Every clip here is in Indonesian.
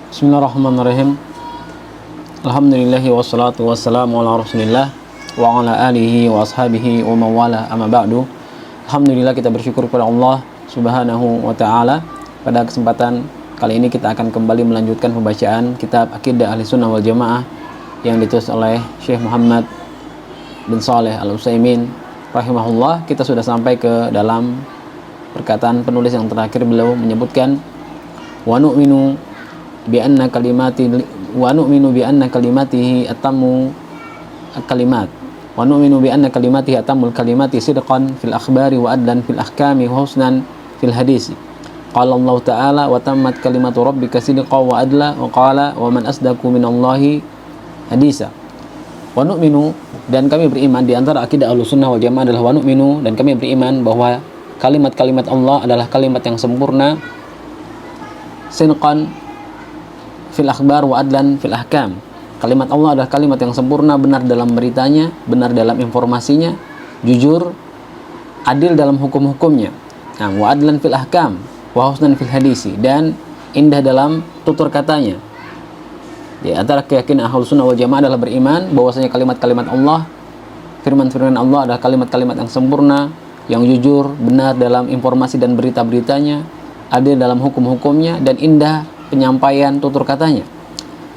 Bismillahirrahmanirrahim. Alhamdulillahi wassalatu wassalamu ala rasulillah wa ala alihi wa ashabihi wa mawala amma ba'du. Alhamdulillah, kita bersyukur kepada Allah subhanahu wa ta'ala. Pada kesempatan kali ini kita akan kembali melanjutkan pembacaan kitab Aqidah Ahli Sunnah wal Jamaah yang ditulis oleh Syekh Muhammad bin Shalih Al-Utsaimin rahimahullah. Kita sudah sampai ke dalam perkataan penulis yang terakhir. Beliau menyebutkan wa nu'minu bi anna kalimatihi atammu kalimat wa nu'minu bi anna kalimatihi atammul kalimati sidqan fil akhbari wa adlan fil ahkami wa husnan fil hadisi. Qala Allah ta'ala wa tammat kalimatu rabbika sidqan wa adla wa qala wa man asdaqu minallahi hadisa. Wa nu'minu, dan kami beriman, di antara akidah Ahlussunnah wal Jamaah adalah wa nu'minu, dan kami beriman bahwa kalimat-kalimat Allah adalah kalimat yang sempurna, sidqan fil akhbar wa adlan fil ahkam. Kalimat Allah adalah kalimat yang sempurna, benar dalam beritanya, benar dalam informasinya, jujur, adil dalam hukum-hukumnya. Nah, wa adlan fil ahkam wa husnan fil hadisi, dan indah dalam tutur katanya. Di antara keyakinan Ahlussunnah wal Jamaah adalah beriman bahwasanya kalimat-kalimat Allah, firman-firman Allah adalah kalimat-kalimat yang sempurna, yang jujur, benar dalam informasi dan berita-beritanya, adil dalam hukum-hukumnya, dan indah penyampaian tutur katanya.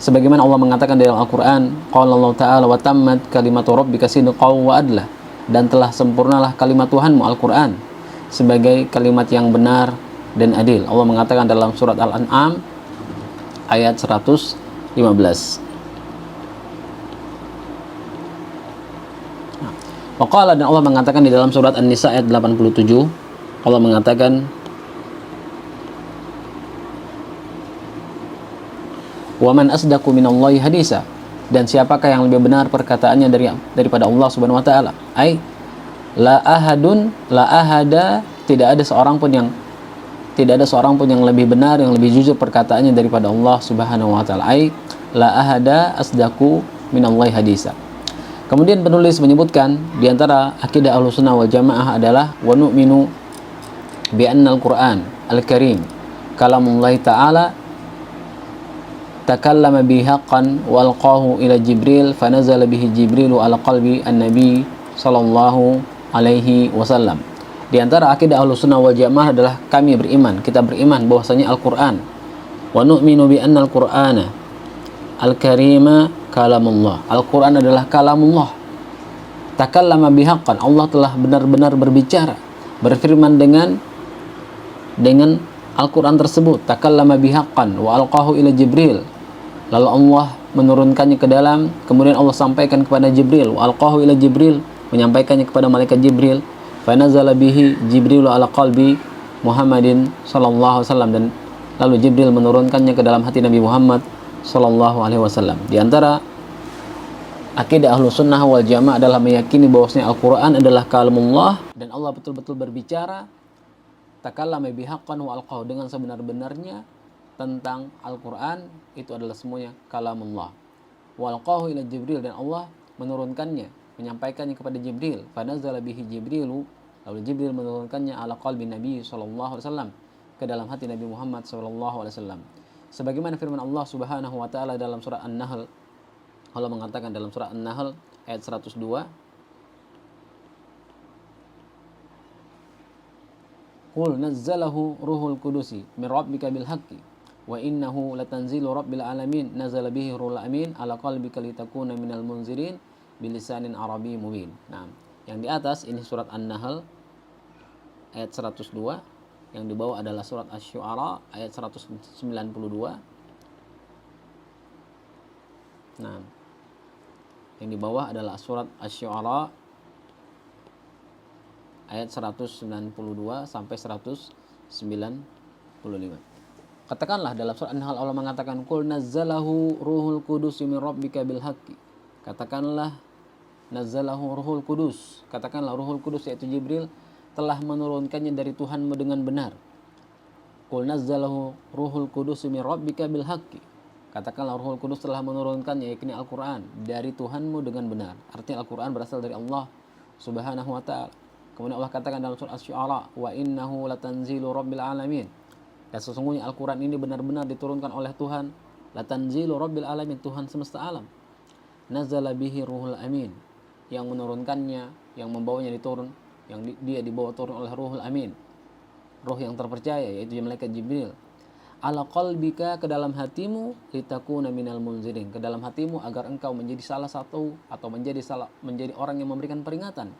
Sebagaimana Allah mengatakan dalam Al-Quran, qala Allah ta'ala wa tammat kalimatu rabbika sidqan wa adla, dan telah sempurnalah kalimat Tuhanmu Al-Quran sebagai kalimat yang benar dan adil. Allah mengatakan dalam surat Al-An'am ayat 115. Wa qala, dan Allah mengatakan di dalam surat An-Nisa ayat 87, Allah mengatakan wa man asdaqu minallahi hadisa, dan siapakah yang lebih benar perkataannya daripada Allah Subhanahu wa taala. Ai la ahada, tidak ada seorang pun yang lebih benar, yang lebih jujur perkataannya daripada Allah Subhanahu wa taala. Ai la ahada asdaqu minallahi hadisa. Kemudian penulis menyebutkan di antara akidah Ahlussunnah wal Jamaah adalah wa nu'minu bi anna al-Qur'an al-Karim kalamullah ta'ala takallama bihi haqqan wa alqahu ila Jibril fanazala bihi Jibrilu ala qalbi an-nabi sallallahu alaihi wasallam. Di antara akidah Ahlussunnah wal Jamaah adalah kita beriman bahwasanya Al-Qur'an, wa nu'minu bi anna al-Qur'ana al-karima kalamullah. Al-Qur'an adalah kalamullah. Takallama bihi haqqan, Allah telah benar-benar berbicara, berfirman dengan Al-Quran tersebut. Takallama bihaqqan wa alqahu ila Jibril, lalu Allah menurunkannya ke dalam, kemudian Allah sampaikan kepada Jibril. Wa alqahu ila Jibril, menyampaikannya kepada malaikat Jibril. Fa nazala bihi Jibril ala qalbi Muhammadin sallallahu alaihi wasallam, dan lalu Jibril menurunkannya ke dalam hati Nabi Muhammad sallallahu alaihi wasallam. Di antara akidah Ahlussunnah wal Jamaah adalah meyakini bahwasanya Al-Quran adalah kalamullah, dan Allah betul-betul berbicara takallama bihaqqan wa alqahu, dengan sebenar-benarnya tentang Al-Quran itu adalah semuanya kalamullah. Wa alqahu ila Jibril, dan Allah menurunkannya, menyampaikannya kepada Jibril. Fanazala bihi Jibrilu, lalu Jibril menurunkannya ala qalbi Nabi sallallahu alaihi wasallam, ke dalam hati Nabi Muhammad sallallahu alaihi wasallam. Sebagaimana firman Allah Subhanahu wa taala dalam surah An-Nahl, Allah mengatakan dalam surah An-Nahl ayat 102, qul nazzalahu ruhul qudusi min rabbika bil haqqi wa innahu latanzilu rabbil alamin nazala bihi ruhul amin ala qalbika litakuna minal munzirin bilisanin arabi mubin. Nah, yang di atas ini surat An-Nahl ayat 102, yang di bawah adalah surat Asy-Syu'ara ayat 192. Nah, yang di bawah adalah surat Asy-Syu'ara ayat 192 sampai 195. Katakanlah dalam surat An-Nahl Allah mengatakan qul nazzalahu ruhul qudus min rabbika bil haqqi. Katakanlah nazzalahu ruhul qudus, katakanlah ruhul qudus yaitu Jibril telah menurunkannya dari Tuhanmu dengan benar. Qul nazzalahu ruhul qudus min rabbika bil haqqi. Katakanlah ruhul qudus telah menurunkannya, yakni Al-Qur'an, dari Tuhanmu dengan benar. Artinya Al-Qur'an berasal dari Allah Subhanahu wa ta'ala. Kemudian Allah katakan dalam surah Asy-Syu'ara, wa innahu latanzilu rabbil alamin. Dan sesungguhnya Al-Quran ini benar-benar diturunkan oleh Tuhan La tanzilu rabbil alamin, Tuhan semesta alam. Nazala bihi ruhul amin, yang menurunkannya, yang membawanya diturun, yang dia dibawa turun oleh ruhul amin, roh yang terpercaya, yaitu malaikat Jibril. Ala qalbika, ke dalam hatimu, litakuna minal munzirin, ke dalam hatimu agar engkau menjadi salah satu atau menjadi orang yang memberikan peringatan.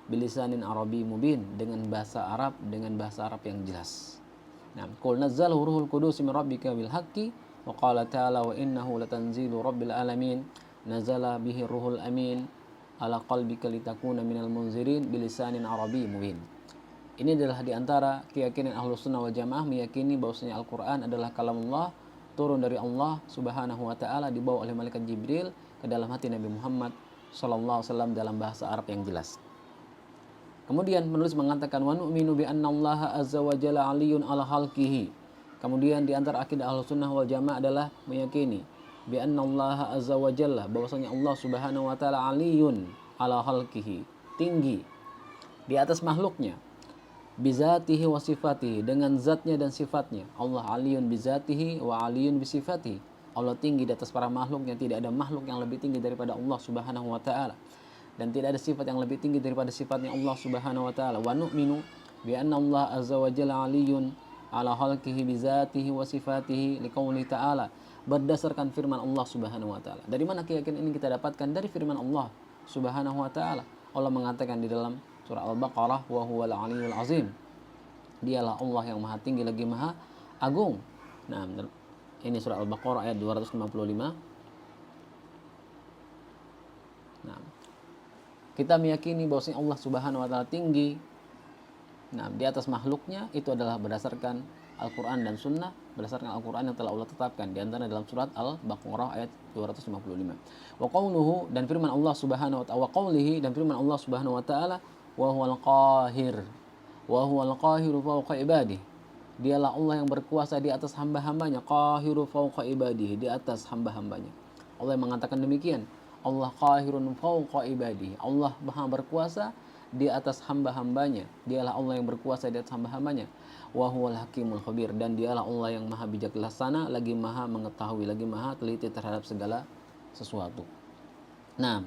Bilisanin Arabi mubin, dengan bahasa Arab yang jelas. Nah, qul nazzalahu ruhul qudus min rabbika bil haqqi wa qala ta'ala wa innahu latanzilu rabbil alamin nazala bihi ruhul amin ala qalbika litakuna minal munzirin bilisanin Arabi mubin. Ini adalah diantara keyakinan Ahlus Sunnah wal Jamaah, meyakini bahwasanya Al-Quran adalah kalamullah, turun dari Allah Subhanahu wa taala, dibawa oleh malaikat Jibril ke dalam hati Nabi Muhammad sallallahu alaihi wasallam dalam bahasa Arab yang jelas. Kemudian penulis mengatakan wa nu'minu bi annallaha azza wa jalla aliyun ala khalqihi. Kemudian di antara akidah Ahlus Sunnah wal Jamaah adalah meyakini bi annallaha azza wa jalla, bahwasanya Allah Subhanahu wa taala aliyun ala khalqihi, tinggi di atas makhluknya, bizatihi wa sifatihi, dengan zatnya dan sifatnya. Allah aliyun bizatihi wa aliyun bisifatihi. Allah tinggi di atas para makhluknya, tidak ada makhluk yang lebih tinggi daripada Allah Subhanahu wa taala, dan tidak ada sifat yang lebih tinggi daripada sifatnya Allah Subhanahu wa taala. Wa nu'minu bi anna Allah azza wa jalla aliyun ala khalqihi bizatihi wa sifatihi liqauli ta'ala, berdasarkan firman Allah Subhanahu wa taala. Dari mana keyakinan ini kita dapatkan? Dari firman Allah Subhanahu wa taala. Allah mengatakan di dalam surah Al-Baqarah, wa huwal aliyul azim, dialah Allah yang maha tinggi lagi maha agung. Nah, ini surah Al-Baqarah ayat 255. Nah, kita meyakini bahwasanya Allah Subhanahu wa taala tinggi, nah, di atas makhluknya, itu adalah berdasarkan Al-Quran dan Sunnah, berdasarkan Al-Quran yang telah Allah tetapkan, di antara dalam surat Al-Baqarah ayat 255. Wa qawluhu, dan firman Allah Subhanahu wa ta'ala, wa qawlihi, dan firman Allah Subhanahu wa ta'ala, wa huwal qahir, wa huwal qahiru fawqa ibadih, dialah Allah yang berkuasa di atas hamba-hambanya, qahiru fawqa ibadih, di atas hamba-hambanya. Allah yang mengatakan demikian, Allah qahirun fawqa ibadih, Allah maha berkuasa di atas hamba-hambanya, dialah Allah yang berkuasa di atas hamba-hambanya. Wa huwal hakimul khabir, dan dialah Allah yang maha bijaksana, lagi maha mengetahui, lagi maha teliti terhadap segala sesuatu. Nah,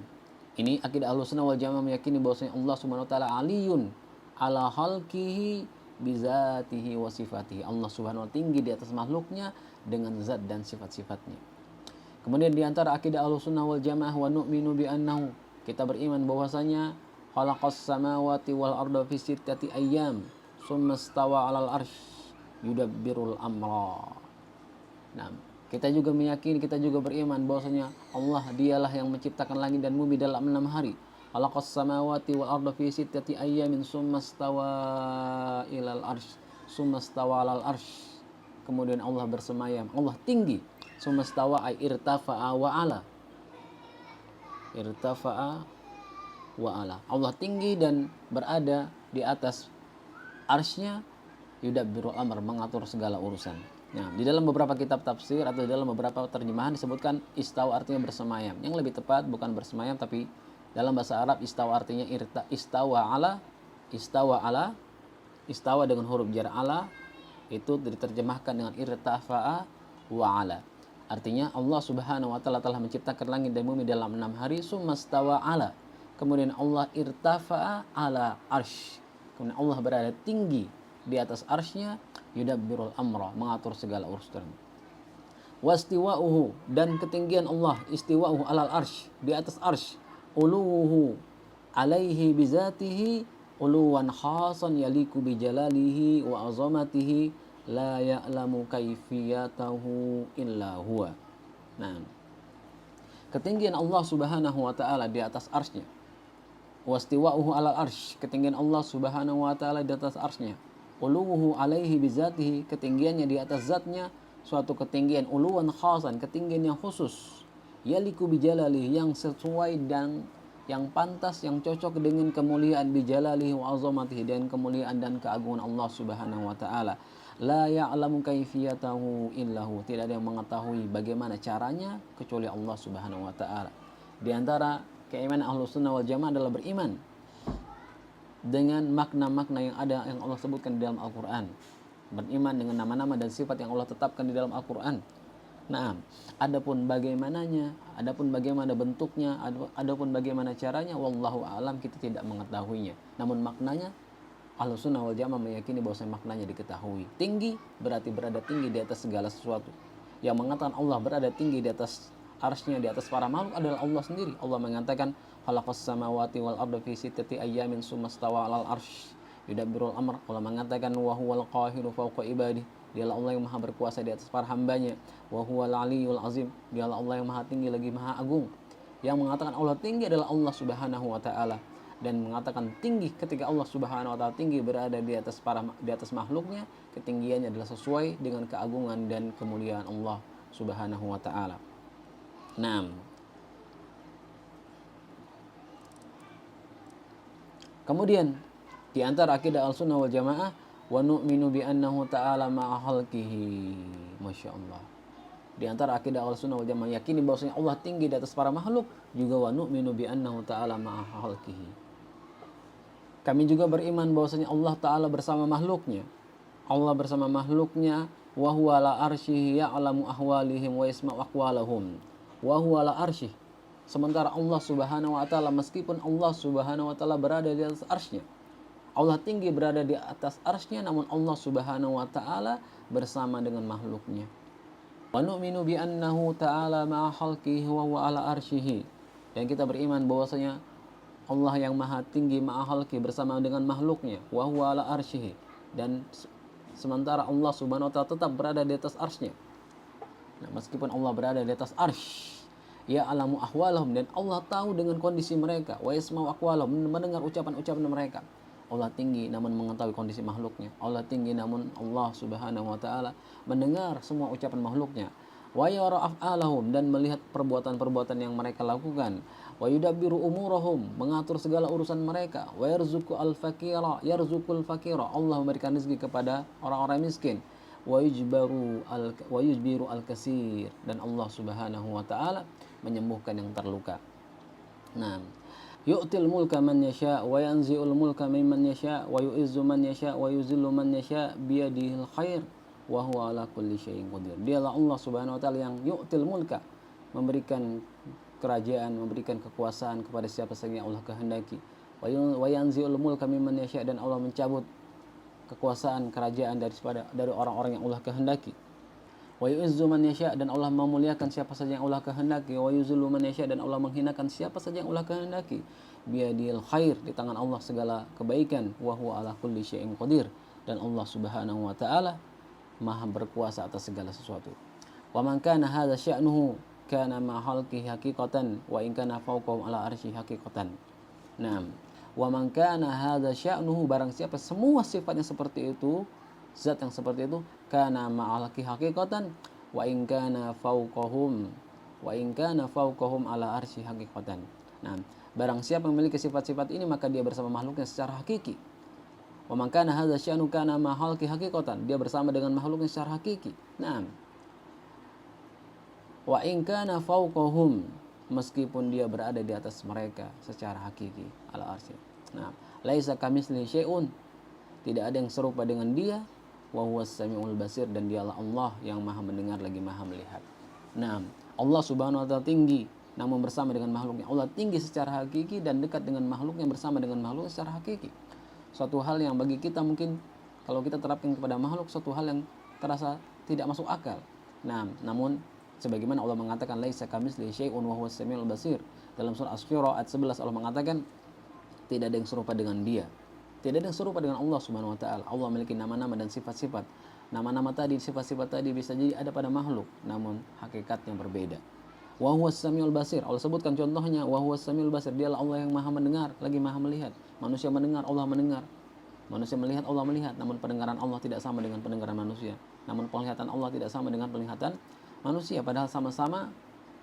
ini akidah Ahlussunnah wal Jamaah, meyakini bahwasanya Allah Subhanahu wa taala aliyun ala khalqihi bizatihi wa sifatihi. Allah Subhanahu wa taala tinggi di atas makhluknya dengan zat dan sifat-sifatnya. Kemudian di antara akidah Ahlussunnah wal Jamaah, wa nu'minu bi annahu, kita beriman bahwasanya khalaqas samawati wal arda fi sittati ayyam summa istawa 'alal arsy yudabbirul amra. Nah, kita juga meyakini, kita juga beriman bahwasanya Allah dialah yang menciptakan langit dan bumi dalam 6 hari. Khalaqas samawati wal arda fi sittati ayyamin summa istawa ilal arsy summa istawa 'alal arsy. Kemudian Allah bersemayam, Allah tinggi. Summa istawa ay irtafa'a wa 'ala. Irtafa'a wa 'ala. Allah tinggi dan berada di atas arsy-Nya, yudabbirul amr, mengatur segala urusan. Nah, di dalam beberapa kitab tafsir atau di dalam beberapa terjemahan disebutkan istawa artinya bersemayam. Yang lebih tepat bukan bersemayam, tapi dalam bahasa Arab istawa artinya istawa ala, istawa dengan huruf jar ala, itu diterjemahkan dengan irtafa'a wa ala. Artinya Allah Subhanahu wa taala telah menciptakan langit dan bumi dalam 6 hari, summa istawa ala. Kemudian Allah irtafa'a ala arsy. Kemudian Allah berada tinggi di atas arsy-Nya, yudabbirul amra, mengatur segala urusan. Wastiwa'uhu, dan ketinggian Allah, istiwa'uhu alal arsy, di atas arsy. Uluhu alaihi bizatihi uluwan khasan yaliku bijalalihi wa azamatihi la ya'lamu kaifiyatahu illa huwa. Nah, ketinggian Allah Subhanahu wa taala di atas arsy-Nya. Wastiwa'uhu alal arsy, ketinggian Allah Subhanahu wa taala di atas arsy-Nya. Uluhu alaihi bizatihi, ketinggiannya di atas zatnya, suatu ketinggian uluwan khasan, ketinggian yang khusus, yaliku bijalalihi, yang sesuai dan yang pantas, yang cocok dengan kemuliaan bijalalihi wa azamatihi, dan kemuliaan dan keagungan Allah Subhanahu wa taala. La ya'lamu kaifiyatahu illahu, tidak ada yang mengetahui bagaimana caranya kecuali Allah Subhanahu wa taala. Di antara keimanan Ahlussunnah wal Jamaah adalah beriman dengan makna-makna yang ada, yang Allah sebutkan di dalam Al-Quran, beriman dengan nama-nama dan sifat yang Allah tetapkan di dalam Al-Quran, Nah, adapun bagaimananya, adapun bagaimana bentuknya, adapun bagaimana caranya, wallahu alam, kita tidak mengetahuinya. Namun maknanya, Ahlussunnah wal Jamaah meyakini bahwa maknanya diketahui. Tinggi berarti berada tinggi di atas segala sesuatu. Yang mengatakan Allah berada tinggi di atas arsy-Nya, di atas para makhluk adalah Allah sendiri. Allah mengatakan, khalaqas samawati wal arda fi sittati ayyamin tsumma stawa 'alal arsy yudabbirul amr. Allah mengatakan, wa huwal qahiru fawqa ibadihi. Dialah Allah yang maha berkuasa di atas para hambanya. Wa huwal aliyyul azim. Dialah Allah yang maha tinggi lagi maha agung. Yang mengatakan Allah tinggi adalah Allah Subhanahu wa taala, dan mengatakan tinggi ketika Allah Subhanahu wa taala tinggi berada di atas makhluknya, ketinggiannya adalah sesuai dengan keagungan dan kemuliaan Allah Subhanahu wa taala. Nah, kemudian di antara akidah Ahlussunnah wal Jamaah, wa nu'minu bi annahu ta'ala ma'a khalqihi. Masya Allah. Di antara akidah Ahlussunnah wal Jamaah yakini bahwasanya Allah tinggi di atas para makhluk, juga wa nu'minu bi annahu ta'ala ma'a khalqihi. Kami juga beriman bahwasanya Allah Ta'ala bersama makhluknya. Allah bersama makhluknya, wa huwa ala arsyihi ya'lamu ahwalihim wa yasma'u aqwalahum. Wa huwa ala arsyih. Sementara Allah Subhanahu wa taala, meskipun Allah Subhanahu wa taala berada di atas arsy-Nya, Allah tinggi berada di atas arsy-Nya, namun Allah Subhanahu wa taala bersama dengan makhluknya. Wa nu'minu bi annahu ta'ala ma'a khalqihi wa huwa ala arsyihi. Dan kita beriman bahwasanya Allah yang maha tinggi ma'a khalqi bersama dengan makhluknya, wa huwa ala arsyihi, dan sementara Allah Subhanahu wa taala tetap berada di atas arsy-Nya. Nah, meskipun Allah berada di atas arsy, ya alamu ahwalahum, dan Allah tahu dengan kondisi mereka, wa yasma'u aqwalahum, mendengar ucapan-ucapan mereka. Allah tinggi namun mengetahui kondisi makhluknya. Allah tinggi namun Allah Subhanahu wa taala mendengar semua ucapan makhluknya. Wa yara af'alahum, dan melihat perbuatan-perbuatan yang mereka lakukan. Wa yudabbiru umurahum, mengatur segala urusan mereka. Wa yarzuqu al-faqira, yarzuqul faqira, Allah memberikan rezeki kepada orang-orang miskin. Wa yujbiru al-kasir, dan Allah Subhanahu wa taala menyembuhkan yang terluka. Nah, yu'til mulka man yasha wa yanzi'ul mulka mimman yasha wa yu'izzu man yasha wa yuzillu man yasha biyadihil khair wa huwa ala kulli syai'in qadir. Dialah Allah Subhanahu wa taala yang yu'til mulka, memberikan kerajaan, memberikan kekuasaan kepada siapa saja yang Allah kehendaki. Wa yanzi'ul mulka mimman yasha, dan Allah mencabut kekuasaan kerajaan dari orang-orang yang Allah kehendaki. Wa yu'izzu man yasha, dan Allah memuliakan siapa saja yang Allah kehendaki. Wa yuzillu man yasha, dan Allah menghinakan siapa saja yang Allah kehendaki. Biyadil khair, di tangan Allah segala kebaikan. Wa huwa ala kulli syai'in qadir, dan Allah Subhanahu wa taala maha berkuasa atas segala sesuatu. Wa man kana hadza sya'nuhu kana ma khalqihi haqiqatan wa in kana fawqahu ala arsy haqiqatan. Naam. Wa man kana hadza sya'nuhu, barang siapa semua sifatnya seperti itu, zat yang seperti itu, kana ma khalqihi haqiqatan wa in kana fawqahum ala arsy haqiqatan. Nah, barang siapa memiliki sifat-sifat ini, maka dia bersama makhluknya secara hakiki. Wa man kana hadza sya'nu kana ma khalqi haqiqatan, dia bersama dengan makhluknya secara hakiki. Naam. Wa in kana fawqahum, meskipun dia berada di atas mereka secara hakiki, ala arsy. Nah, laisa kamitslihi syai'un, tidak ada yang serupa dengan dia. Wa huwas samiul basir, dan dialah Allah yang maha mendengar lagi maha melihat. Nah, Allah Subhanahu wa taala tinggi namun bersama dengan makhluknya. Allah tinggi secara hakiki dan dekat dengan makhluknya, bersama dengan makhluknya secara hakiki. Suatu hal yang bagi kita mungkin kalau kita terapkan kepada makhluk, suatu hal yang terasa tidak masuk akal. Nah, namun sebagaimana Allah mengatakan laisa kamitslihi syai'un wa huwas samiul basir. Dalam surah Asy-Syura ayat 11 Allah mengatakan tidak ada yang serupa dengan dia. Tidak ada yang serupa dengan Allah Subhanahu wa taala. Allah memiliki nama-nama dan sifat-sifat. Nama-nama tadi, sifat-sifat tadi bisa jadi ada pada makhluk, namun hakikatnya berbeda. Wa huwas samiul basir. Allah sebutkan contohnya, wa huwas samiul basir. Dialah Allah yang maha mendengar lagi maha melihat. Manusia mendengar, Allah mendengar. Manusia melihat, Allah melihat. Namun pendengaran Allah tidak sama dengan pendengaran manusia. Namun penglihatan Allah tidak sama dengan penglihatan manusia. Padahal sama-sama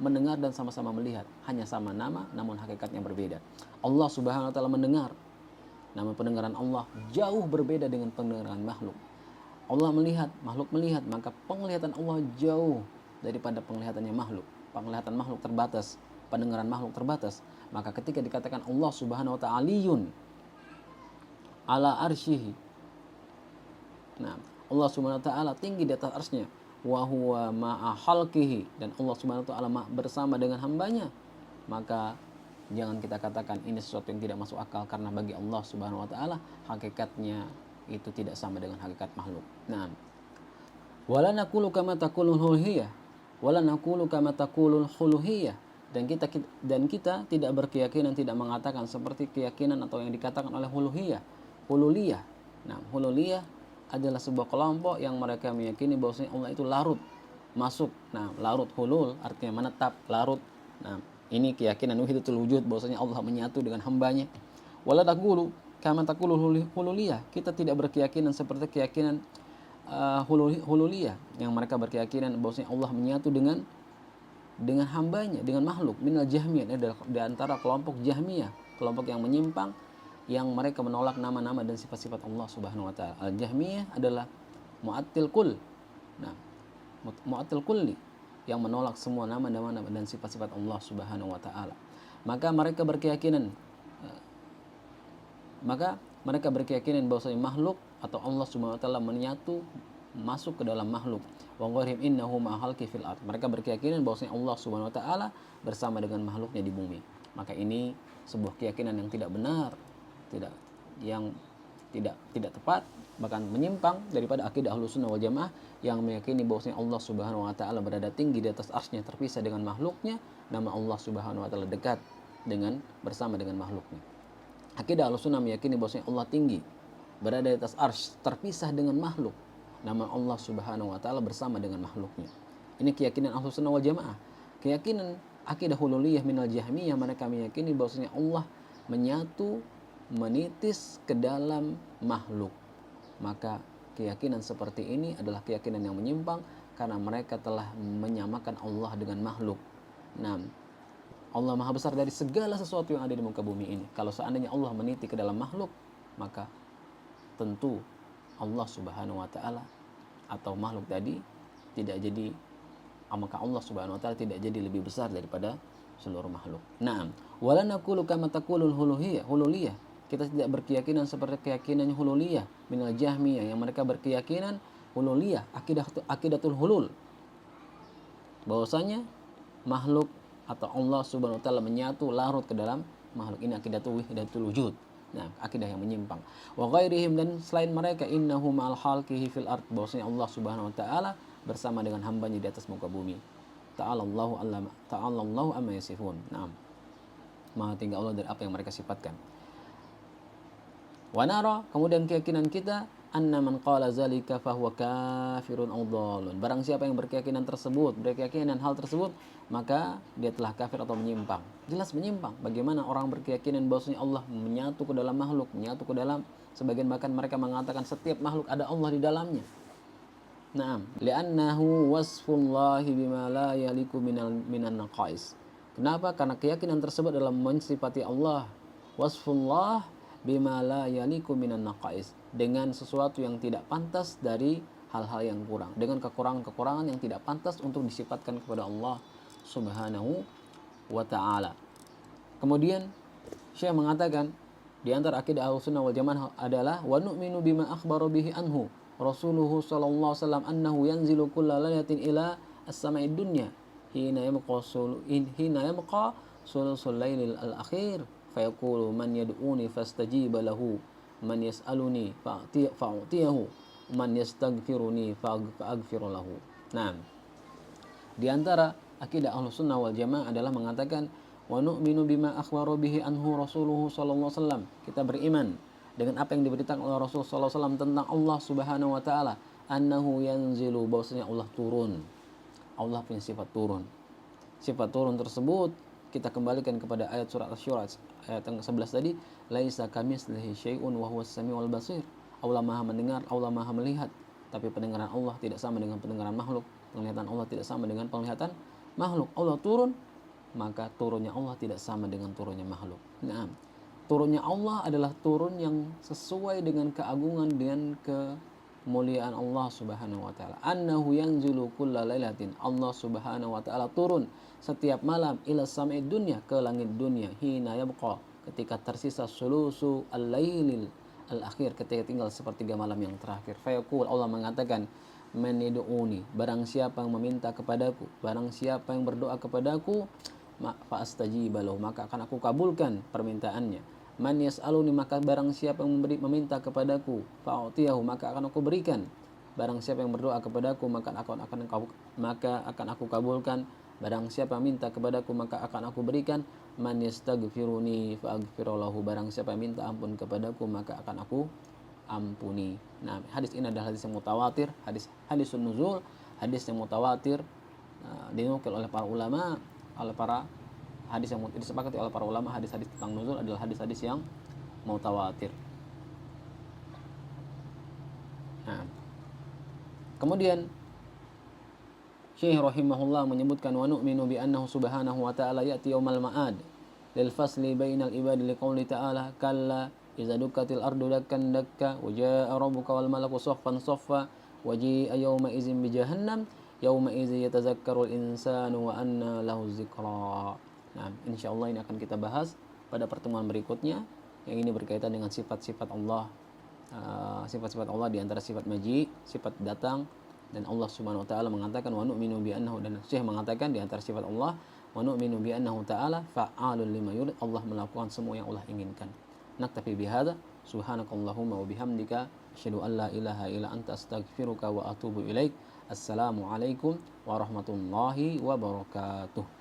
mendengar dan sama-sama melihat. Hanya sama nama, namun hakikatnya berbeda. Allah Subhanahu wa taala mendengar, namun pendengaran Allah jauh berbeda dengan pendengaran makhluk. Allah melihat, makhluk melihat, maka penglihatan Allah jauh daripada penglihatannya makhluk. Penglihatan makhluk terbatas, pendengaran makhluk terbatas. Maka ketika dikatakan Allah Subhanahu wa taala aliyun ala arsyihi, nah, Allah Subhanahu wa taala tinggi di atas arsy-Nya. wa huwa ma'a khalqihi, dan Allah Subhanahu wa taala bersama dengan hambanya, maka jangan kita katakan ini sesuatu yang tidak masuk akal, karena bagi Allah Subhanahu wa taala hakikatnya itu tidak sama dengan hakikat makhluk. Nah, wala naqulu kama taqulul uluhiyah wala naqulu kama taqulul uluhiyah, dan kita tidak berkeyakinan, tidak mengatakan seperti keyakinan atau yang dikatakan oleh hululiyah. Nah, hululiyah adalah sebuah kelompok yang mereka meyakini bahwasanya Allah itu larut, masuk. Nah, larut, hulul artinya menetap, larut. Nah, ini keyakinan wahidatul wujud, bahwasanya Allah menyatu dengan hambanya. Wala taqulu kama taqulul hululiyah, kita tidak berkeyakinan seperti keyakinan hululiyah yang mereka berkeyakinan bahwasanya Allah menyatu dengan hambanya, dengan makhluk. Minal Jahmiyah, adalah di antara kelompok Jahmiyah, kelompok yang menyimpang, yang mereka menolak nama-nama dan sifat-sifat Allah Subhanahu wa taala. Al-Jahmiyah adalah mu'attil kull. Nah, mu'attil kulli, yang menolak semua nama-nama dan sifat-sifat Allah Subhanahu wa taala. Maka mereka berkeyakinan bahwasanya makhluk atau Allah Subhanahu wa taala menyatu, masuk ke dalam makhluk. Wa ghairihim innahu ma'al fil ard. Mereka berkeyakinan bahwasanya Allah Subhanahu wa taala bersama dengan makhluknya di bumi. Maka ini sebuah keyakinan yang tidak benar, tidak tepat, bahkan menyimpang daripada akidah Ahlussunnah wal Jamaah yang meyakini bahwasanya Allah Subhanahu wa taala berada tinggi di atas arsy-Nya, terpisah dengan makhluknya. Nama Allah Subhanahu wa taala dekat bersama dengan makhluknya. Akidah Ahlussunnah meyakini bahwasanya Allah tinggi, berada di atas arsy, terpisah dengan makhluk. Nama Allah Subhanahu wa taala bersama dengan makhluknya. Ini keyakinan Ahlussunnah wal Jamaah. Keyakinan akidah hululiyah minal Jahmiyah, mereka meyakini bahwasanya Allah menyatu, menitis ke dalam makhluk. Maka keyakinan seperti ini adalah keyakinan yang menyimpang, karena mereka telah menyamakan Allah dengan makhluk. Nah, Allah maha besar dari segala sesuatu yang ada di muka bumi ini. Kalau seandainya Allah meniti ke dalam makhluk, maka tentu Allah Subhanahu wa taala atau makhluk tadi tidak jadi, maka Allah Subhanahu wa taala tidak jadi lebih besar daripada seluruh makhluk. Naam, wala naqulu kama taqulul hululiyah. Kita tidak berkeyakinan seperti keyakinan hululiyah minal Jahmiyah, yang mereka berkeyakinan hululiyah, akidatul hulul, bahwasanya makhluk atau Allah Subhanahu wa taala menyatu, larut ke dalam makhluk. Ini akidatul wahidatul wujud. Nah, akidah yang menyimpang. Wa ghairihim, dan selain mereka, innahu ma'al khalqihi fil ard, bahwasanya Allah Subhanahu wa taala bersama dengan hambanya di atas muka bumi. Ta'alallahu amma yasifun. Naam. Maha tinggi Allah dari apa yang mereka sifatkan. Wa nara, kemudian keyakinan kita, anna man qala zalika fahuwa kafirun aw dhalun. Barang siapa yang berkeyakinan hal tersebut, maka dia telah kafir atau menyimpang. Jelas menyimpang. Bagaimana orang berkeyakinan bahwasanya Allah menyatu ke dalam makhluk, menyatu ke dalam, sebagian bahkan mereka mengatakan setiap makhluk ada Allah di dalamnya. Naam, li'annahu wasfullahi bima la yaliku minan naqais. Kenapa? Karena keyakinan tersebut adalah mensifati Allah, wasfullah bima la yaliku minan naqais, dengan sesuatu yang tidak pantas dari hal-hal yang kurang, dengan kekurangan-kekurangan yang tidak pantas untuk disifatkan kepada Allah Subhanahu wa ta'ala. Kemudian Syekh mengatakan, di antara akidah Ahlussunnah wal Jamaah adalah wa nu'minu bima akhbara bihi anhu Rasuluhu sallallahu alaihi wasallam annahu yanzilu kulla lailatin ila as-sama'id dunya hina yabqa sulusul lailil al-akhir fayaqulu man yad'uni fastajiba lahu, man yas'aluni fa'utiyahu, man yastaghfiruni fa'aghfiru lahu. Nah, di antara akidah Ahlussunnah wal Jamaah adalah mengatakan wa nu'minu bima akhbara bihi anhu Rasuluhu sallallahu alaihi wasallam. Kita beriman dengan apa yang diberitakan oleh Rasul sallallahu alaihi wasallam tentang Allah Subhanahu wa taala, annahu yanzilu, bahwasanya Allah turun. Allah punya sifat turun. Sifat turun tersebut kita kembalikan kepada ayat surat Asy-Syura ayat yang 11 tadi, laisa kamitslihi syai'un wa huwas samiul basir. Allah Maha mendengar, Allah Maha melihat, tapi pendengaran Allah tidak sama dengan pendengaran makhluk, penglihatan Allah tidak sama dengan penglihatan makhluk. Allah turun, maka turunnya Allah tidak sama dengan turunnya makhluk. Nah, turunnya Allah adalah turun yang sesuai dengan keagungan dan kemuliaan Allah Subhanahu wa taala. Annahu yanzilu kulla lailatin, Allah Subhanahu wa taala turun setiap malam ila sama'id dunya, ke langit dunia, hina yabqa, ketika tersisa sulusu al-lailil al-akhir, ketika tinggal sepertiga malam yang terakhir. Fayaqul, Allah mengatakan, man yad'uni, barang siapa yang meminta kepadaku, barang siapa yang berdoa kepadaku, fa astajiba lahu, maka akan aku kabulkan permintaannya. Man yas'aluni, maka barang siapa yang meminta kepadaku, fa a'tiyahu, maka akan aku berikan. Barang siapa yang berdoa kepadaku, maka akan aku kabulkan. Barang siapa yang minta kepadaku, maka akan aku berikan. Man yastaghfiruni fa aghfir lahu, barang siapa yang minta ampun kepadaku, maka akan aku ampuni. Nah, hadis ini adalah hadis yang mutawatir, hadisun nuzul, hadis yang mutawatir, dinukil oleh para ulama, hadis yang disepakati oleh para ulama, hadis-hadis tentang nuzul adalah hadis-hadis yang mutawatir. Nah, kemudian Syekh rahimahullah menyebutkan wa nu'minu bi annahu subhanahu wa ta'ala ya'ti yaumal ma'ad lil fasli bainal ibadi liqauli ta'ala kalla idza dukkatil ardu dakkan dakka wa jaa'a rabbuka wal malaku saffan saffa wa ji'a yawma idzin bi jahannam yawma idzi yatazakkarul insanu wa anna lahu dzikra. Nah, insyaallah ini akan kita bahas pada pertemuan berikutnya, yang ini berkaitan dengan sifat-sifat Allah. Sifat-sifat Allah di antara sifat maji, sifat datang, dan Allah Subhanahu wa taala mengatakan wa nu'minu bi annahu, dan Syekh mengatakan di antara sifat Allah wa nu'minu bi annahu ta'ala fa'alul lima yurid, Allah melakukan semua yang Allah inginkan. Naktafi bihadza, subhanakallahumma wa bihamdika asyhadu an la ilaha illa anta astaghfiruka wa atubu ilaik. Assalamualaikum warahmatullahi wabarakatuh.